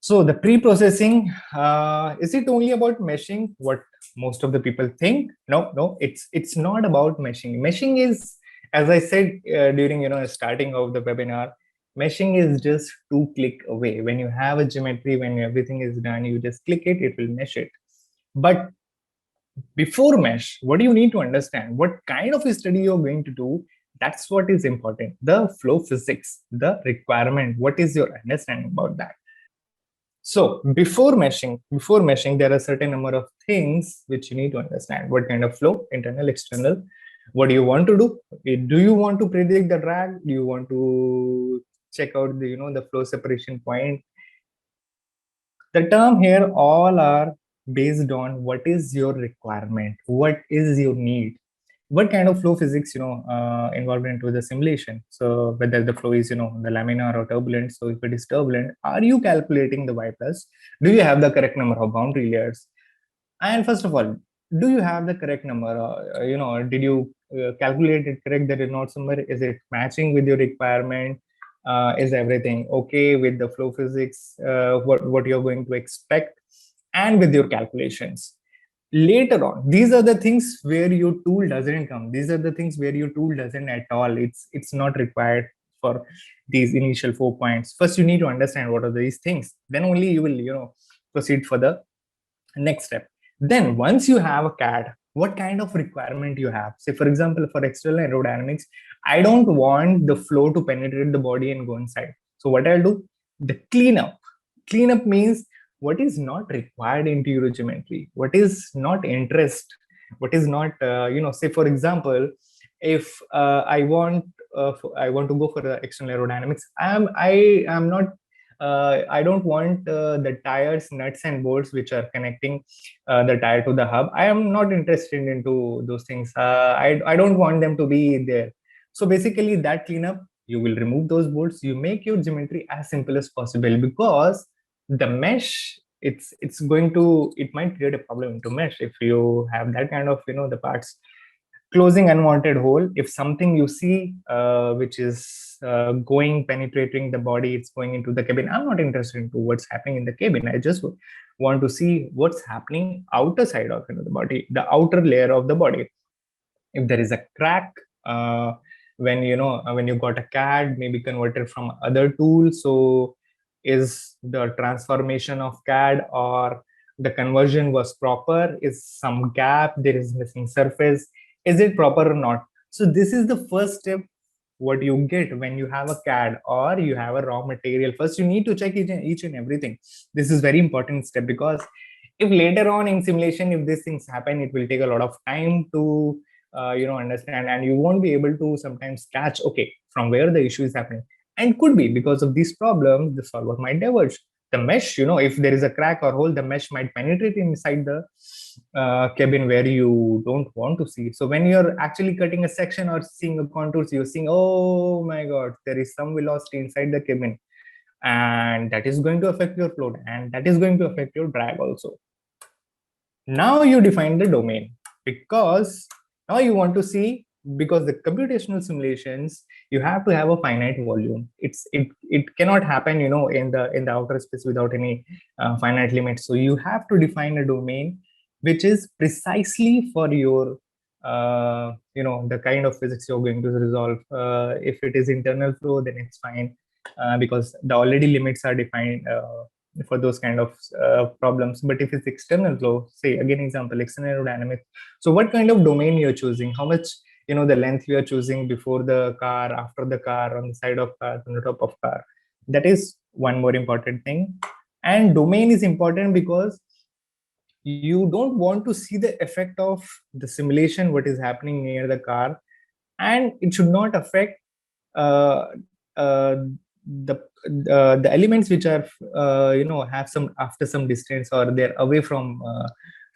So the pre-processing, is it only about meshing? What most of the people think? No, it's not about meshing. Meshing is, as I said during starting of the webinar, meshing is just 2 click away. When you have a geometry, when everything is done, you just click it, it will mesh it. But before mesh, what do you need to understand? What kind of a study you're going to do? That's what is important. The flow physics, the requirement. What is your understanding about that? So before meshing, there are certain number of things which you need to understand. What kind of flow, internal, external? What do you want to do? Do you want to predict the drag? Do you want to check out the the flow separation point? The term here all are based on what is your requirement, what is your need, what kind of flow physics involved into the simulation. So whether the flow is the laminar or turbulent. So if it is turbulent, are you calculating the y plus? Do you have the correct number of boundary layers? And first of all, do you have the correct number? Did you calculate it correct? That is not somewhere. Is it matching with your requirement? Is everything okay with the flow physics? What you're going to expect, and with your calculations. Later on, these are the things where your tool doesn't come. These are the things where your tool doesn't at all. It's not required for these initial 4 points. First, you need to understand what are these things. Then only you will proceed for the next step. Then once you have a CAD, what kind of requirement you have? Say, for example, for external aerodynamics, I don't want the flow to penetrate the body and go inside. So what I'll do, the cleanup. Cleanup means what is not required into your geometry, what is not interest, what is not, say, for example, if I want to go for the external aerodynamics, I am not I don't want the tires, nuts and bolts which are connecting the tire to the hub. I am not interested into those things. I don't want them to be there. So basically that cleanup, you will remove those bolts. You make your geometry as simple as possible, because the mesh, it might create a problem into mesh if you have that kind of the parts. Closing unwanted hole, if something you see which is penetrating the body, it's going into the cabin, I'm not interested into what's happening in the cabin. I just want to see what's happening outer side of the body, the outer layer of the body. If there is a crack, when you got a CAD maybe converted from other tools, so is the transformation of CAD or the conversion was proper? Is some gap, there is missing surface, is it proper or not? So this is the first step what you get when you have a CAD or you have a raw material. First you need to check each and everything. This is very important step, because if later on in simulation, if these things happen, it will take a lot of time to understand, and you won't be able to sometimes catch from where the issue is happening. And could be because of these problems the solver might diverge. The mesh, if there is a crack or hole, the mesh might penetrate inside the cabin where you don't want to see. So when you're actually cutting a section or seeing the contours, you're seeing, oh my god, there is some velocity inside the cabin, and that is going to affect your float, and that is going to affect your drag also. Now you define the domain, because now you want to see, because the computational simulations, you have to have a finite volume. It cannot happen in the outer space without any finite limits. So you have to define a domain which is precisely for your the kind of physics you're going to resolve. If it is internal flow, then it's fine, because the already limits are defined for those kind of problems. But if it's external flow, say again example, external aerodynamics, so what kind of domain you're choosing, how much the length you are choosing before the car, after the car, on the side of car, on the top of car, that is one more important thing. And domain is important because you don't want to see the effect of the simulation, what is happening near the car, and it should not affect uh, uh, the elements which are have some after some distance, or they're away from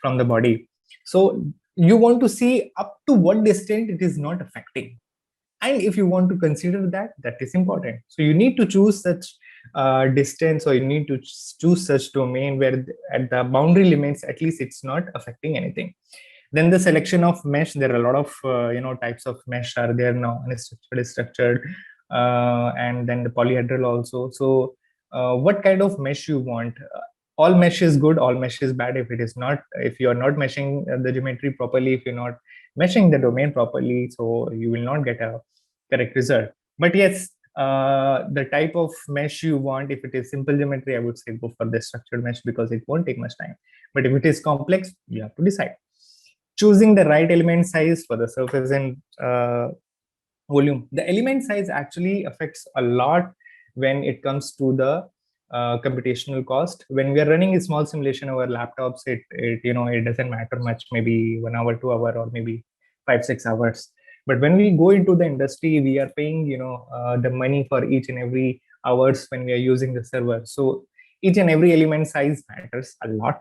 the body. So you want to see up to what distance it is not affecting, and if you want to consider that, that is important. So you need to choose such distance, or you need to choose such domain where at the boundary limits at least it's not affecting anything. Then the selection of mesh, there are a lot of types of mesh are there now, unstructured, structured, and then the polyhedral also. So what kind of mesh you want. All mesh is good, all mesh is bad if it is not, if you are not meshing the geometry properly, if you're not meshing the domain properly, so you will not get a correct result. But yes, the type of mesh you want, if it is simple geometry, I would say go for the structured mesh because it won't take much time. But if it is complex, you have to decide. Choosing the right element size for the surface and volume. The element size actually affects a lot when it comes to the computational cost. When we are running a small simulation over laptops, it doesn't matter much, maybe 1 hour, 2 hour, or maybe 5-6 hours. But when we go into the industry, we are paying the money for each and every hours when we are using the server. So each and every element size matters a lot.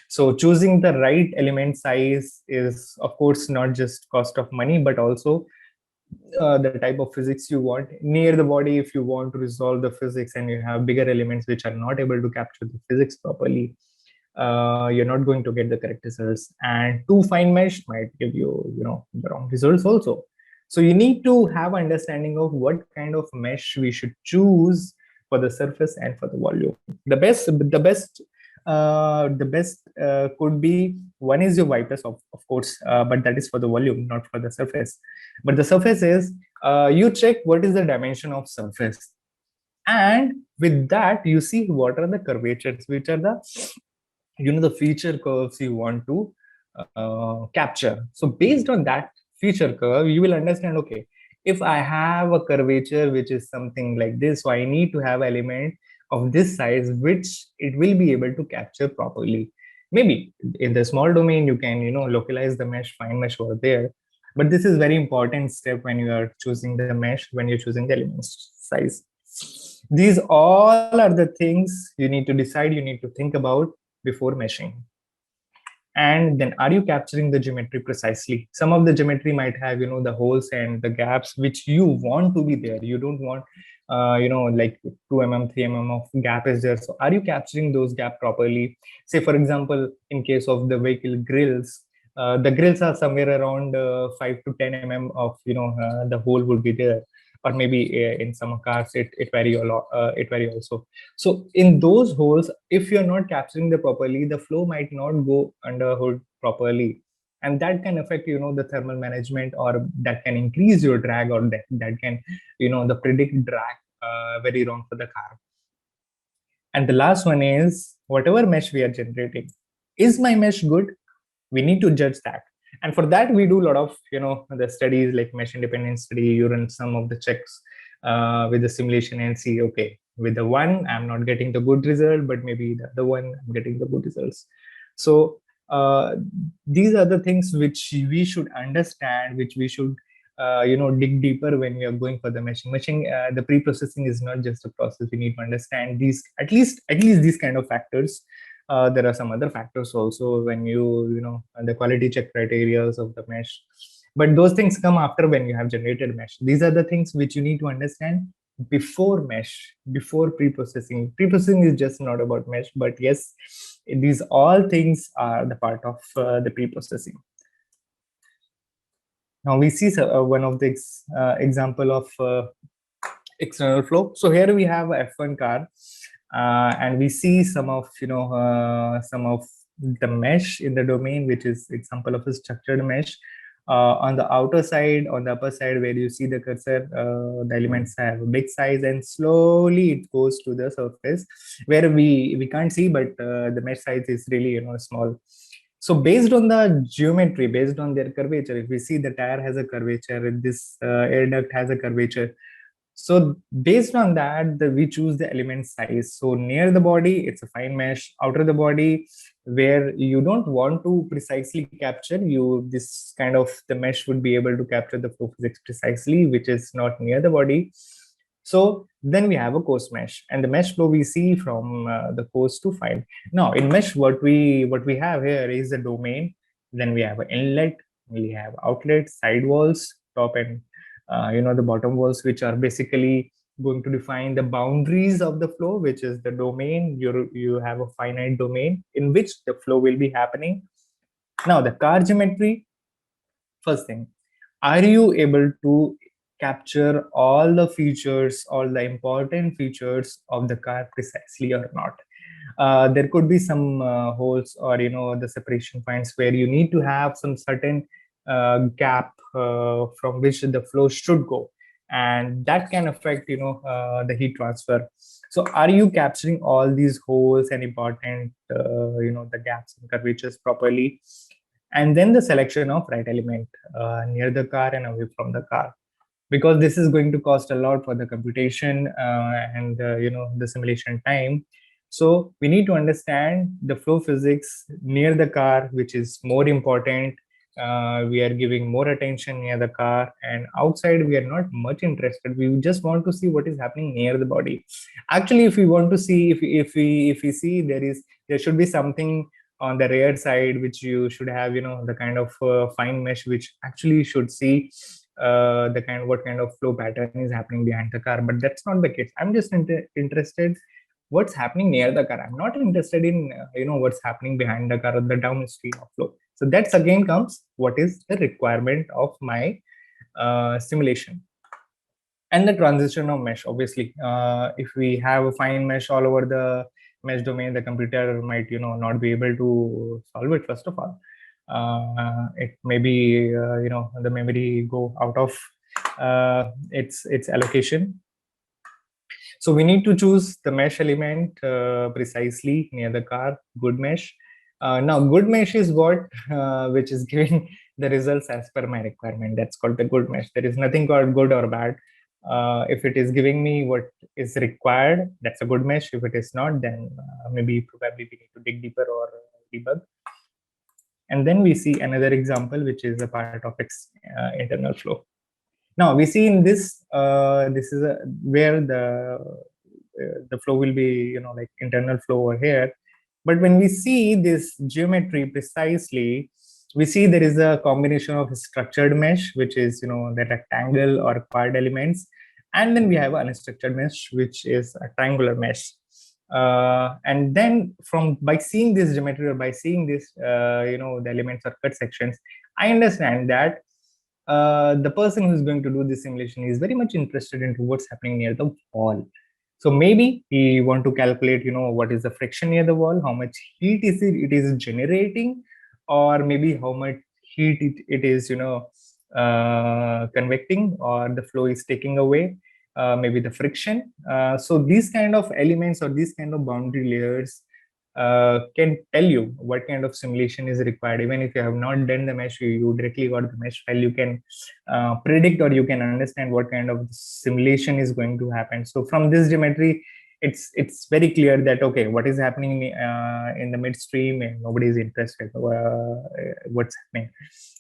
So choosing the right element size is, of course, not just cost of money, but also the type of physics you want near the body. If you want to resolve the physics and you have bigger elements which are not able to capture the physics properly, you're not going to get the correct results, and too fine mesh might give you the wrong results also. So you need to have understanding of what kind of mesh we should choose for the surface and for the volume. The best could be, one is your y plus, of course, but that is for the volume, not for the surface. But the surface is, you check what is the dimension of surface, and with that you see what are the curvatures, which are the the feature curves you want to capture. So based on that feature curve, you will understand, okay, if I have a curvature which is something like this, so I need to have element of this size which it will be able to capture properly. Maybe in the small domain you can localize the mesh, fine mesh over there, but this is very important step when you are choosing the mesh, when you're choosing the element size. These all are the things you need to decide, you need to think about before meshing. And then, are you capturing the geometry precisely? Some of the geometry might have the holes and the gaps which you want to be there. You don't want like 2 mm 3 mm of gap is there. So are you capturing those gap properly? Say for example, in case of the vehicle grills, the grills are somewhere around 5 to 10 mm of the hole would be there, or maybe in some cars it vary a lot, it vary also. So in those holes, if you're not capturing the properly, the flow might not go under hood properly, and that can affect the thermal management, or that can increase your drag, or that can the predict drag very wrong for the car. And the last one is, whatever mesh we are generating, is my mesh good? We need to judge that. And for that, we do a lot of the studies like mesh independent study. You run some of the checks with the simulation and see, okay, with the one I'm not getting the good result, but maybe the other one I'm getting the good results. So these are the things which we should understand, which we should dig deeper when we are going for the meshing. The pre-processing is not just a process. We need to understand these, at least these kind of factors. There are some other factors also when the quality check criteria of the mesh, but those things come after when you have generated mesh. These are the things which you need to understand before mesh, before pre-processing. Pre-processing is just not about mesh, but yes, these all things are the part of the pre-processing. Now we see one of the example of external flow. So here we have a F1 car, and we see some of the mesh in the domain, which is example of a structured mesh. On the outer side, on the upper side, where you see the cursor, the elements have a big size, and slowly it goes to the surface where we can't see, but the mesh size is really small. So based on the geometry, based on their curvature, if we see the tire has a curvature, this air duct has a curvature. So based on that, we choose the element size. So near the body, it's a fine mesh. Outer the body, where you don't want to precisely capture, this kind of the mesh would be able to capture the flow physics precisely, which is not near the body. So then we have a coarse mesh, and the mesh flow we see from the coarse to fine. Now in mesh, what we have here is a domain. Then we have an inlet, we have outlet, side walls, top and the bottom walls, which are basically going to define the boundaries of the flow, which is the domain. You have a finite domain in which the flow will be happening. Now the car geometry, first thing, are you able to capture all the features, all the important features of the car precisely or not. There could be some holes or the separation points where you need to have some certain gap from which the flow should go, and that can affect the heat transfer. So are you capturing all these holes and important the gaps and curvatures properly? And then the selection of right element near the car and away from the car, because this is going to cost a lot for the computation and the simulation time. So we need to understand the flow physics near the car, which is more important. We are giving more attention near the car, and outside we are not much interested. We just want to see what is happening near the body. Actually, if we want to see, if we see there should be something on the rear side which you should have, the kind of fine mesh which actually should see what kind of flow pattern is happening behind the car. But that's not the case. I'm just interested what's happening near the car. I'm not interested in what's happening behind the car or the downstream of flow. So that's again comes what is the requirement of my simulation. And the transition of mesh, obviously, if we have a fine mesh all over the mesh domain, the computer might not be able to solve it. First of all, it may be the memory go out of its allocation. So we need to choose the mesh element precisely near the car. Good mesh. Now good mesh is what which is giving the results as per my requirement. That's called the good mesh. There is nothing called good or bad. If it is giving me what is required, that's a good mesh. If it is not, then probably we need to dig deeper or debug. And then we see another example, which is a part of its internal flow. Now we see in this, this is where the flow will be, like internal flow over here. But when we see this geometry precisely, we see there is a combination of structured mesh, which is the rectangle or quad elements, and then we have an unstructured mesh, which is a triangular mesh. And then by seeing this geometry or by seeing this the elements or cut sections, I understand that the person who's going to do this simulation is very much interested into what's happening near the wall. So maybe he want to calculate what is the friction near the wall, how much heat it is generating, or maybe how much heat it is convecting, or the flow is taking away, maybe the friction. So these kind of elements or these kind of boundary layers can tell you what kind of simulation is required. Even if you have not done the mesh, you directly got the mesh file, you can predict or you can understand what kind of simulation is going to happen. So from this geometry, it's very clear that okay, what is happening in the midstream, and nobody is interested what's happening.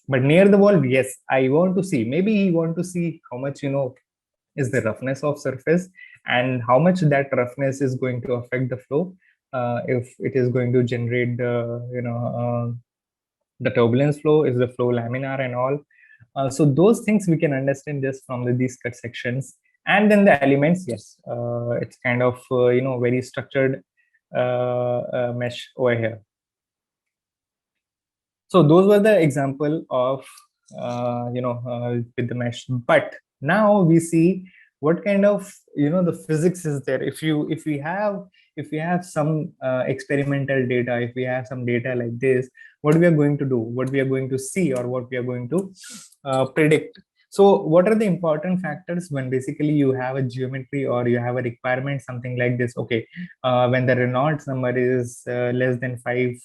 But near the wall, yes, I want to see. Maybe you want to see how much is the roughness of surface, and how much that roughness is going to affect the flow. If it is going to generate the turbulence flow, is the flow laminar and all. So those things we can understand just from these cut sections. And then the elements, yes, it's kind of very structured mesh over here. So those were the example of with the mesh. But now we see what kind of the physics is there. If we have some experimental data, if we have some data like this, what we are going to do, what we are going to see, or what we are going to predict. So what are the important factors when basically you have a geometry or you have a requirement, something like this? Okay, when the Reynolds number is less than 5,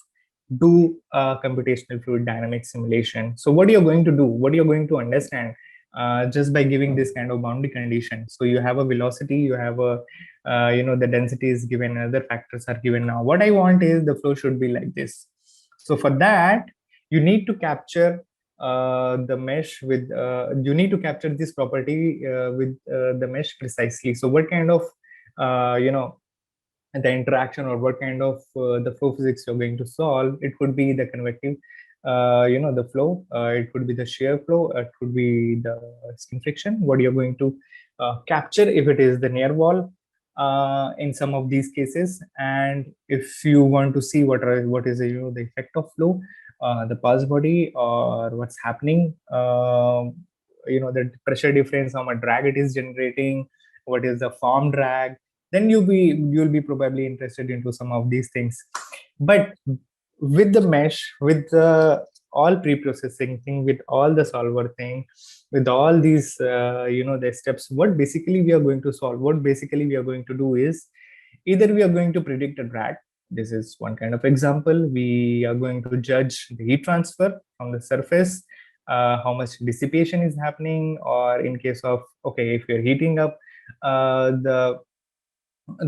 do a computational fluid dynamics simulation. So what you're going to do, what you're going to understand just by giving this kind of boundary condition. So you have a velocity, you have a the density is given, other factors are given. Now what I want is the flow should be like this. So for that, you need to capture the mesh with you need to capture this property with the mesh precisely. So what kind of the interaction, or what kind of the flow physics you're going to solve? It could be the convective the flow, it could be the shear flow, it could be the skin friction, what you're going to capture if it is the near wall in some of these cases. And if you want to see what is the effect of flow, the pulse body, or what's happening the pressure difference, how much drag it is generating, what is the form drag, then you'll be probably interested into some of these things. But with the mesh, with the all pre-processing thing, with all the solver thing, with all these the steps, what basically we are going to solve, what basically we are going to do is, either we are going to predict a drag. This is one kind of example. We are going to judge the heat transfer from the surface, how much dissipation is happening, or in case of, okay, if you're heating up the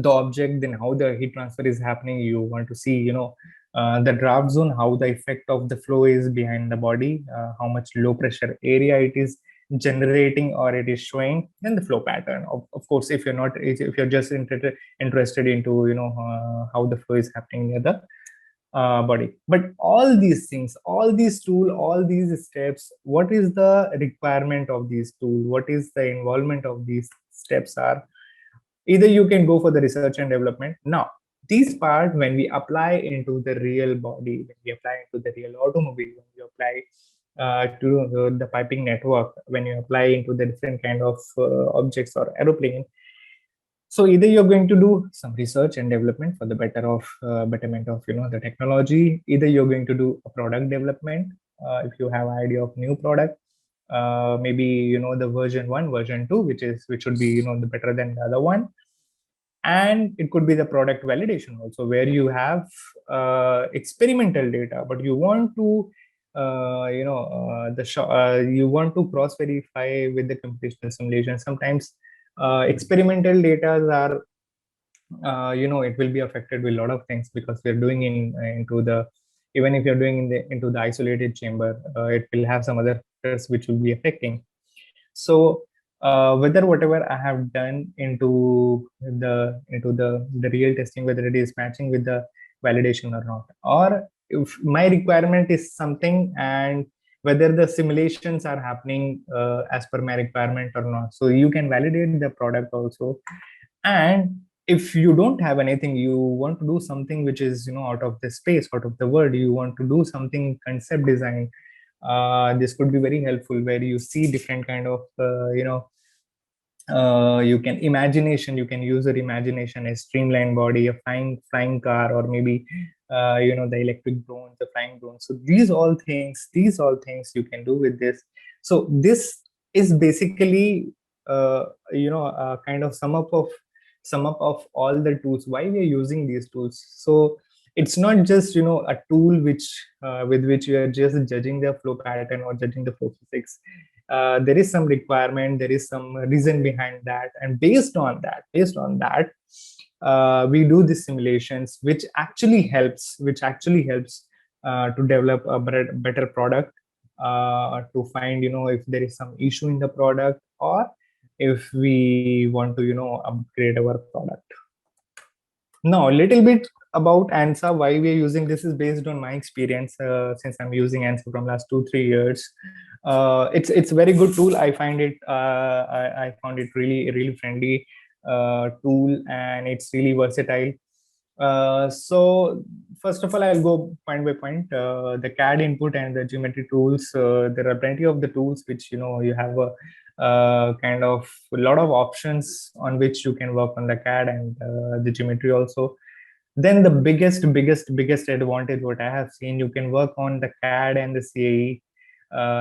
object, then how the heat transfer is happening. You want to see, the draft zone, how the effect of the flow is behind the body, how much low pressure area it is generating or it is showing, then the flow pattern. Of course, if you're just interested into how the flow is happening near the body. But all these things, all these tool, all these steps, what is the requirement of these tool, what is the involvement of these steps are, either you can go for the research and development. Now, this part, when we apply into the real body, when we apply into the real automobile, when you apply to the piping network, when you apply into the different kind of objects or aeroplane, so either you're going to do some research and development for the betterment of the technology, either you're going to do a product development, if you have idea of new product, maybe the version 1, version 2, which should be the better than the other one. And it could be the product validation also, where you have experimental data, but you want to you want to cross verify with the computational simulation. Sometimes experimental data are it will be affected with a lot of things, because we're doing into the, even if you're doing into the isolated chamber, it will have some other factors which will be affecting. So whether whatever I have done into the real testing, whether it is matching with the validation or not, or if my requirement is something, and whether the simulations are happening as per my requirement or not. So you can validate the product also. And if you don't have anything, you want to do something which is out of the space, out of the world, you want to do something concept design, this could be very helpful, where you see different kind of you can use your imagination, a streamlined body, a flying car, or maybe the electric drones, the flying drones. So these all things you can do with this. So this is basically kind of sum up of all the tools, why we are using these tools. So it's not just a tool which with which you are just judging the flow pattern or judging the flow physics. There is some requirement, there is some reason behind that, and based on that we do the simulations, which actually helps to develop a better product, to find if there is some issue in the product, or if we want to upgrade our product. Now, a little bit about ANSA, why we are using this is based on my experience, since I'm using ANSA from last 2-3 years. It's a very good tool. I found it really friendly tool, and it's really versatile. So first of all, I'll go point by point. The CAD input and the geometry tools. There are plenty of the tools which you have a kind of a lot of options on which you can work on the CAD and the geometry also. Then the biggest advantage what I have seen, you can work on the CAD and the CAE,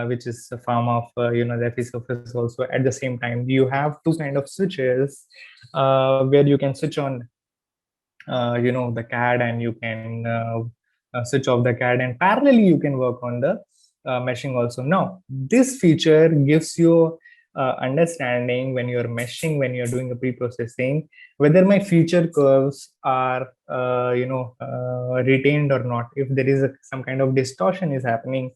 which is a form of the FE surface also. At the same time, you have two kind of switches where you can switch on the CAD, and you can switch off the CAD, and parallelly you can work on the meshing also. Now, this feature gives you understanding when you're meshing, when you're doing a pre-processing, whether my feature curves are retained or not, if there is some kind of distortion is happening.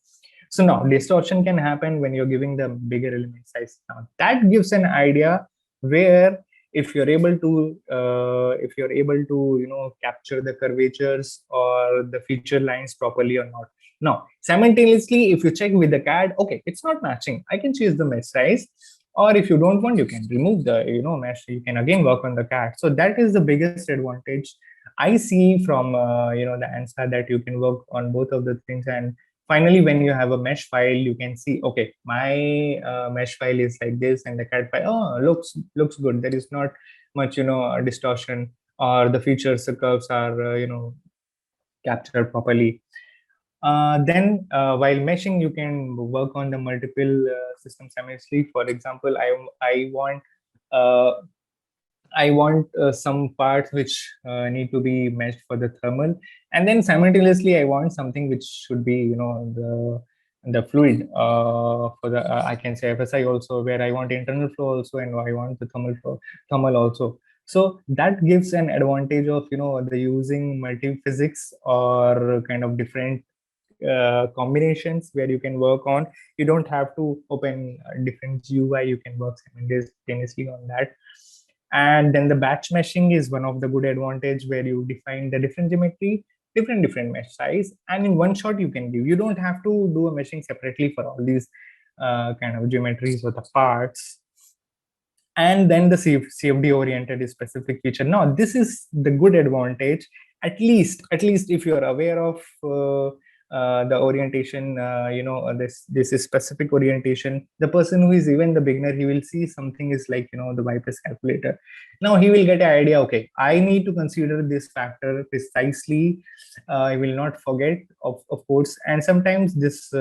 So now distortion can happen when you're giving the bigger element size. Now that gives an idea where if you're able to capture the curvatures or the feature lines properly or not. Now simultaneously, if you check with the CAD, okay, it's not matching, I can change the mesh size, or if you don't want, you can remove the mesh, you can again work on the CAD. So that is the biggest advantage I see from the ANSA, that you can work on both of the things, and Finally, when you have a mesh file, you can see, okay, my mesh file is like this, and the CAD file, oh, looks good. There is not much, distortion, or the features, the curves are, captured properly. Then while meshing, you can work on the multiple systems simultaneously. For example, uh, I want some parts which need to be meshed for the thermal, and then simultaneously I want something which should be, the fluid for the I can say FSI also, where I want internal flow also, and I want the thermal flow, thermal also. So that gives an advantage of, the using multi physics or kind of different combinations where you can work on. You don't have to open different GUI. You can work simultaneously on that. And then the batch meshing is one of the good advantage, where you define the different geometry, different mesh size, and in one shot you can give. You don't have to do a meshing separately for all these kind of geometries or the parts. And then the CFD oriented is specific feature. Now this is the good advantage, at least if you are aware of the orientation, this is specific orientation. The person who is even the beginner, he will see something is like, the y plus calculator. Now he will get an idea, okay, I need to consider this factor precisely. I will not forget, of course. And sometimes this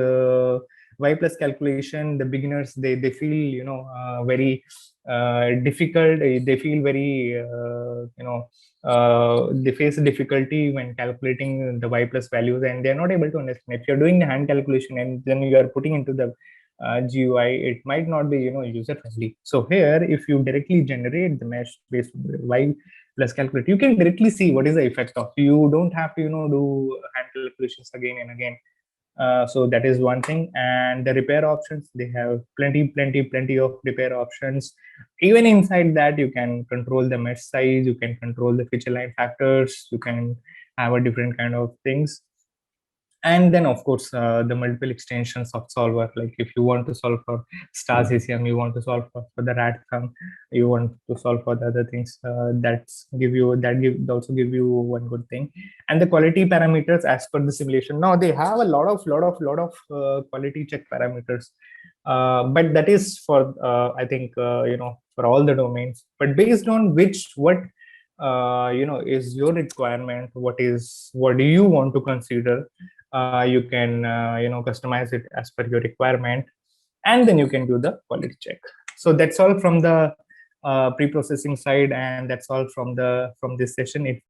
y plus calculation, the beginners, they feel, very difficult. They feel very they face difficulty when calculating the y plus values, and they're not able to understand. If you're doing the hand calculation and then you are putting into the GUI, it might not be, user friendly. So here, if you directly generate the mesh based on the y plus calculate, you can directly see what is the effect of. You don't have to, do hand calculations again and again. So that is one thing. And the repair options, they have plenty of repair options. Even inside that, you can control the mesh size, you can control the feature line factors, you can have a different kind of things. And then, of course, the multiple extensions of solver. Like if you want to solve for stars ACM, you want to solve for the rat thumb, you want to solve for the other things, that also give you one good thing. And the quality parameters as per the simulation. Now they have a lot of quality check parameters, but that is for I think for all the domains. But based on what is your requirement, what do you want to consider, you can customize it as per your requirement, and then you can do the quality check. So that's all from the pre-processing side, and that's all from this session. If